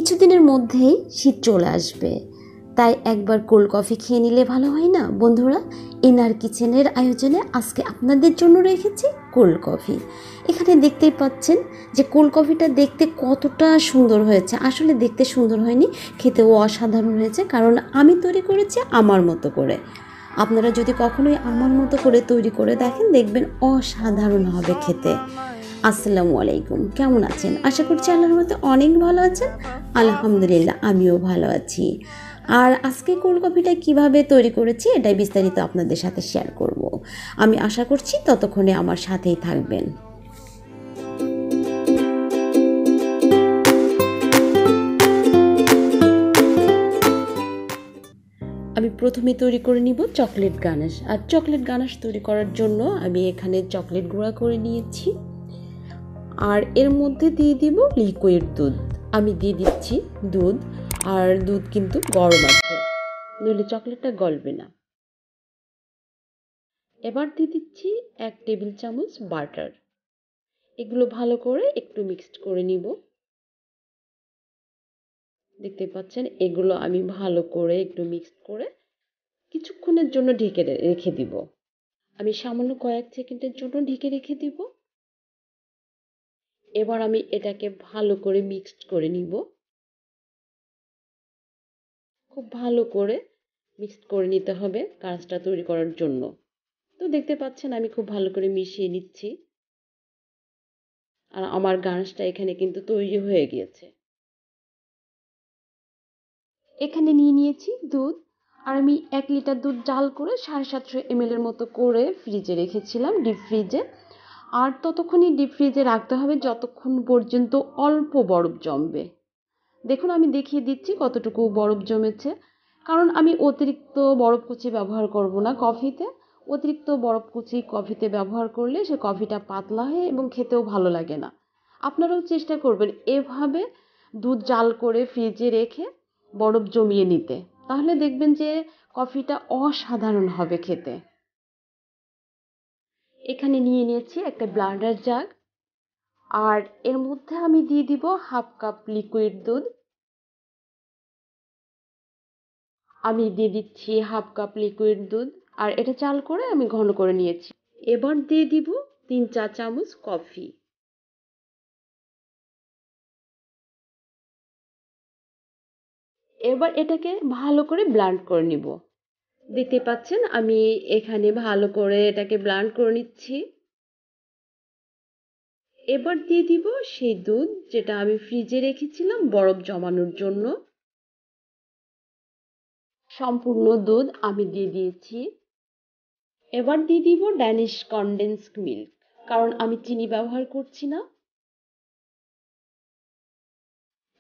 কিছুদিনের মধ্যেই শীত চলে আসবে, তাই একবার কোল্ড কফি খেয়ে নিলে ভালো হয় না বন্ধুরা? এনআর কিচেনের আয়োজনে আজকে আপনাদের জন্য রেখেছি কোল্ড কফি। এখানে দেখতেই পাচ্ছেন যে কোল্ড কফিটা দেখতে কতটা সুন্দর হয়েছে। আসলে দেখতে সুন্দর হয়নি, খেতেও অসাধারণ হয়েছে, কারণ আমি তৈরি করেছি আমার মতো করে। আপনারা যদি কখনোই আমার মতো করে তৈরি করে দেখেন, দেখবেন অসাধারণ হবে খেতে। আসসালামু আলাইকুম, কেমন আছেন? আশা করছি আল্লাহর রহমতে অনেক ভালো আছেন। আলহামদুলিল্লাহ, আমিও ভালো আছি। আর আজকে কোল্ড কফিটা কিভাবে তৈরি করেছি এটাই বিস্তারিত আপনাদের সাথে শেয়ার করব। আমি আশা করছি ততক্ষণে আমার সাথেই থাকবেন। আমি প্রথমে তৈরি করে নিব চকলেট গানাশ। আর চকলেট গানাশ তৈরি করার জন্য আমি এখানে চকলেট গুঁড়া করে নিয়েছি, আর এর মধ্যে দিয়ে দিব লিকুইড দুধ। আমি দিয়ে দিচ্ছি দুধ, আর দুধ কিন্তু গরম আছে, নইলে চকলেটটা গলবে না। এবার দিয়ে দিচ্ছি 1 টেবিল চামচ বাটার। এগুলো ভালো করে একটু মিক্সড করে নিব। দেখতে পাচ্ছেন এগুলো আমি ভালো করে একটু মিক্সড করে কিছুক্ষণের জন্য ঢেকে রেখে দিব। আমি সামান্য কয়েক সেকেন্ডের জন্য ঢেকে রেখে দিব। এবার আমি এটাকে ভালো করে মিক্সড করে নিব। খুব ভালো করে মিক্সড করে নিতে হবে গানাশটা তৈরি করার জন্য। তো দেখতে পাচ্ছেন আমি খুব ভালো করে মিশিয়ে নিচ্ছি, আর আমার গানাশটা এখানে কিন্তু তৈরি হয়ে গিয়েছে। এখানে নিয়ে নিয়েছি দুধ, আর আমি 1 লিটার দুধ জাল করে 750 ml এর মতো করে ফ্রিজে রেখেছিলাম, ডিপ ফ্রিজে। আর ততক্ষণই ডিপ ফ্রিজে রাখতে হবে যতক্ষণ পর্যন্ত অল্প বরফ জমবে। দেখুন আমি দেখিয়ে দিচ্ছি কতটুকু বরফ জমেছে, কারণ আমি অতিরিক্ত বরফ কুচি ব্যবহার করব না কফিতে। অতিরিক্ত বরফ কুচি কফিতে ব্যবহার করলে সে কফিটা পাতলা হয় এবং খেতেও ভালো লাগে না। আপনারাও চেষ্টা করবেন এভাবে দুধ জাল করে ফ্রিজে রেখে বরফ জমিয়ে নিতে, তাহলে দেখবেন যে কফিটা অসাধারণ হবে খেতে। এখানে নিয়ে নিয়েছি একটা ব্লেন্ডার জাগ, আর এর মধ্যে আমি দিয়ে দিব 1/2 কাপ লিকুইড দুধ। আমি দিয়ে দিচ্ছি 1/2 কাপ লিকুইড দুধ, আর এটা চাল করে আমি ঘন করে নিয়েছি। এবার দিয়ে দিব 3 চা চামচ কফি। এবার এটাকে ভালো করে ব্লেন্ড করে নিব। দেখতে পাচ্ছেন আমি এখানে ভালো করে এটাকে ব্লেন্ড করে নিচ্ছি। এবার দিয়ে দিব সেই দুধ যেটা আমি ফ্রিজে রেখেছিলাম বরফ জমানোর জন্য। সম্পূর্ণ দুধ আমি দিয়ে দিয়েছি। এবার দিয়ে দিব ড্যানিশ কনডেন্সড মিল্ক, কারণ আমি চিনি ব্যবহার করছি না।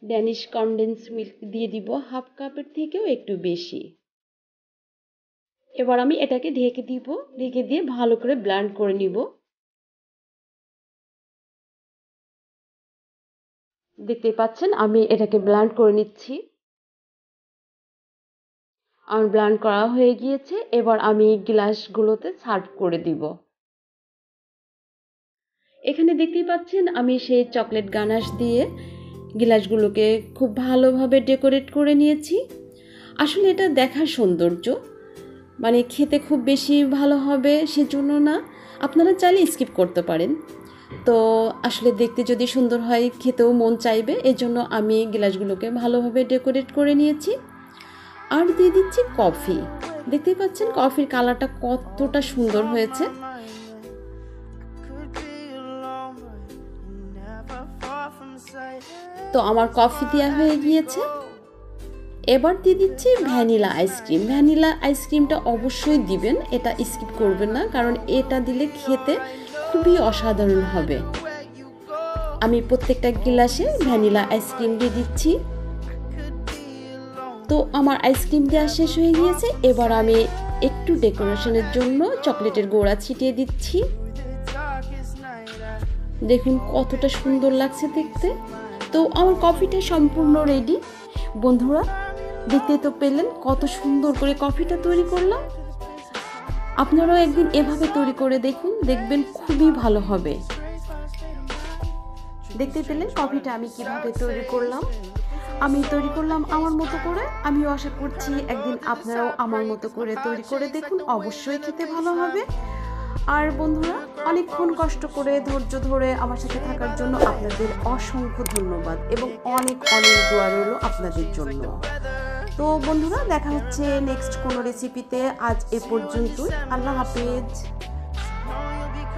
ড্যানিশ কনডেন্সড মিল্ক দিয়ে দিব 1/2 কাপের থেকেও একটু বেশি। এবার আমি এটাকে ঢেকে দিব, ঢেকে দিয়ে ভালো করে ব্লেন্ড করে নিব। দেখতে পাচ্ছেন আমি এটাকে ব্লেন্ড করে নিচ্ছি। আমার ব্লেন্ড করা হয়ে গিয়েছে। এবার আমি গ্লাসগুলোতে সার্ভ করে দিব। এখানে দেখতেই পাচ্ছেন আমি সেই চকলেট গানাশ দিয়ে গ্লাসগুলোকে খুব ভালোভাবে ডেকোরেট করে নিয়েছি। আসলে এটা দেখার সৌন্দর্য, মানে খেতে খুব বেশি ভালো হবে সেজন্য না, আপনারা চাইলে স্কিপ করতে পারেন। তো আসলে দেখতে যদি সুন্দর হয় খেতেও মন চাইবে, এজন্য আমি গ্লাসগুলোকে ভালোভাবে ডেকোরেট করে নিয়েছি। আর দিয়ে দিচ্ছি কফি। দেখতেই পাচ্ছেন কফির কালারটা কতটা সুন্দর হয়েছে। তো আমার কফি দেওয়া হয়ে গিয়েছে। এবার দিয়ে দিচ্ছি ভ্যানিলা আইসক্রিম। ভ্যানিলা আইসক্রিমটা অবশ্যই দিবেন, এটা স্কিপ করবেন না, কারণ এটা দিলে খেতে খুবই অসাধারণ হবে। আমি প্রত্যেকটা গ্লাসে ভ্যানিলা আইসক্রিম দিয়ে দিচ্ছি। তো আমার আইসক্রিম দেওয়া শেষ হয়ে গিয়েছে। এবার আমি একটু ডেকোরেশনের জন্য চকলেটের গুঁড়া ছিটিয়ে দিচ্ছি। দেখুন কতটা সুন্দর লাগছে দেখতে। তো আমার কফিটা সম্পূর্ণ রেডি। বন্ধুরা দেখতে তো পেলেন কত সুন্দর করে কফিটা তৈরি করলাম। আপনারাও একদিন এভাবে তৈরি করে দেখুন, দেখবেন খুবই ভালো হবে। দেখতে পেলেন কফিটা আমি কিভাবে তৈরি করলাম। আমি তৈরি করলাম আমার মতো করে। আমিও আশা করছি একদিন আপনারাও আমার মতো করে তৈরি করে দেখুন, অবশ্যই খেতে ভালো হবে। আর বন্ধুরা, অনেকক্ষণ কষ্ট করে ধৈর্য ধরে আমার সাথে থাকার জন্য আপনাদের অসংখ্য ধন্যবাদ এবং অনেক অনেক দোয়া রইল আপনাদের জন্য। তো বন্ধুরা, দেখা হচ্ছে নেক্সট কোনো রেসিপিতে। আজ এ পর্যন্তই। আল্লাহ হাফেজ।